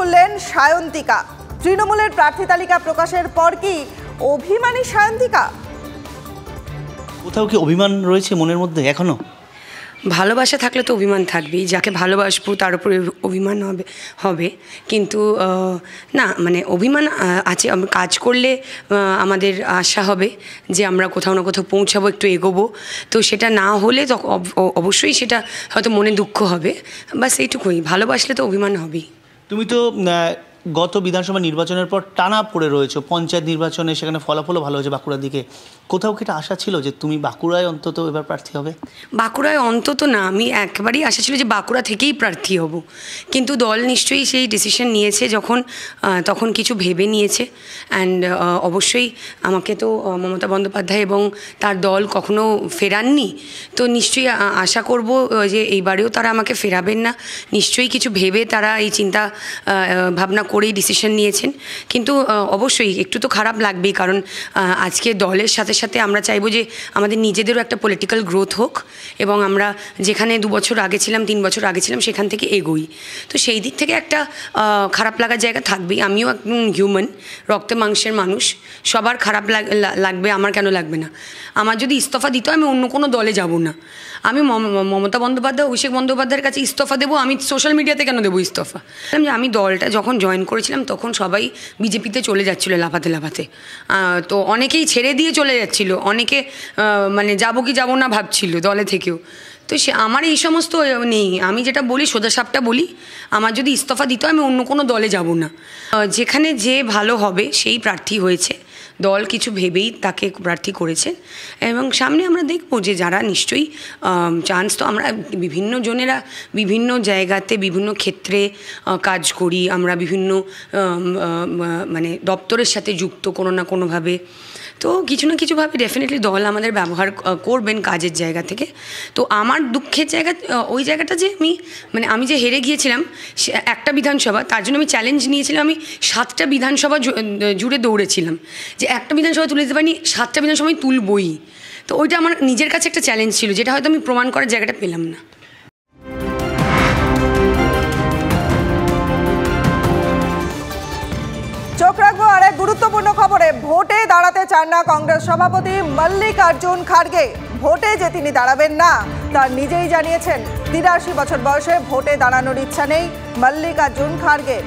করলেন সায়ন্তিকা। তৃণমূলের প্রার্থী তালিকা প্রকাশের পর কি অভিমানী সায়ন্তিকা? কোথাও কি অভিমান রয়েছে মনের মধ্যে এখনো? ভালোবাসা থাকলে তো অভিমান থাকবেই, যাকে ভালোবাসবো তার উপরে অভিমান হবে কিন্তু না, মানে অভিমান আছে। কাজ করলে আমাদের আশা হবে যে আমরা কোথাও না কোথাও পৌঁছাবো, একটু এগোবো। তো সেটা না হলে অবশ্যই সেটা হয়তো মনে দুঃখ হবে, বাস এইটুকুই। ভালোবাসলে তো অভিমান হবেই। তুমি তো গত বিধানসভা নির্বাচনের পর টানা পড়ে রয়েছে, পঞ্চায়েত নির্বাচনে সেখানে ফলাফলও ভালো হয়েছে বাঁকুড়ার দিকে। কোথাও কি এটা আশা ছিল যে তুমি বাঁকুড়ায় অন্তত এবার প্রার্থী হবে? বাঁকুড়ায় অন্তত না, আমি একবারই আশা ছিল যে বাঁকুড়া থেকেই প্রার্থী হব, কিন্তু দল নিশ্চয়ই সেই ডিসিশন নিয়েছে যখন, তখন কিছু ভেবে নিয়েছে। অ্যান্ড অবশ্যই আমাকে তো মমতা বন্দ্যোপাধ্যায় এবং তার দল কখনো ফেরাননি, তো নিশ্চয়ই আশা করব যে এইবারেও তারা আমাকে ফেরাবেন না। নিশ্চয়ই কিছু ভেবে তারা এই চিন্তা ভাবনা করেই ডিসিশন নিয়েছেন। কিন্তু অবশ্যই একটু তো খারাপ লাগবেই, কারণ আজকে দলের সাথে সাথে আমরা চাইবো যে আমাদের নিজেদেরও একটা পলিটিক্যাল গ্রোথ হোক এবং আমরা যেখানে 2 বছর আগে ছিলাম, 3 বছর আগে ছিলাম, সেখান থেকে এগোই। তো সেই দিক থেকে একটা খারাপ লাগার জায়গা থাকবেই। আমিও একদম হিউম্যান, রক্তে মাংসের মানুষ, সবার খারাপ লাগবে, আমার কেন লাগবে না? আমার যদি ইস্তফা দিতে হয় আমি অন্য কোনো দলে যাব না। আমি মমতা বন্দ্যোপাধ্যায়, অভিষেক বন্দ্যোপাধ্যায়ের কাছে ইস্তফা দেবো, আমি সোশ্যাল মিডিয়াতে কেন দেবো ইস্তফা? যে আমি দলটা যখন জয়েন করেছিলাম তখন সবাই বিজেপিতে চলে যাচ্ছিলো লাফাতে লাফাতে, তো অনেকেই ছেড়ে দিয়ে চলে যাচ্ছিলো, অনেকে মানে যাবো কি যাবো না ভাবছিল দলে থেকেও। তো আমার এই সমস্ত নেই। আমি যেটা বলি সোজাসাপটা বলি, আমার যদি ইস্তফা দিতে হয় আমি অন্য কোনো দলে যাব না। যেখানে যে ভালো হবে সেই প্রার্থী হয়েছে, দল কিছু ভেবেই তাকে প্রার্থী করেছে এবং সামনে আমরা দেখব যে যারা নিশ্চয়ই চান্স, তো আমরা বিভিন্ন জনেরা বিভিন্ন জায়গাতে বিভিন্ন ক্ষেত্রে কাজ করি, আমরা বিভিন্ন মানে দপ্তরের সাথে যুক্ত কোনো না কোনোভাবে। তো কিছু না কিছুভাবে ডেফিনেটলি দল আমাদের ব্যবহার করবেন কাজের জায়গা থেকে। তো আমার দুঃখের জায়গা ওই জায়গাটা যে আমি যে হেরে গিয়েছিলাম একটা বিধানসভা, তার জন্য আমি চ্যালেঞ্জ নিয়েছিলাম। আমি 7টা বিধানসভা জুড়ে দৌড়েছিলাম যে একটা বিধানসভা তুলে দিতে পারিনি, 7টা বিধানসভা আমি তুলবই। তো ওইটা আমার নিজের কাছে একটা চ্যালেঞ্জ ছিল, যেটা হয়তো আমি প্রমাণ করার জায়গাটা পেলাম না। চোখ রাখবো আর এক গুরুত্বপূর্ণ খবরে। ভোটে দাঁড়াতে চান না কংগ্রেস সভাপতি মল্লিকার্জুন খাড়গে। ভোটে যে তিনি দাঁড়াবেন না তার নিজেই জানিয়েছেন। 83 বছর বয়সে ভোটে দাঁড়ানোর ইচ্ছা নেই মল্লিকার্জুন খাড়গে।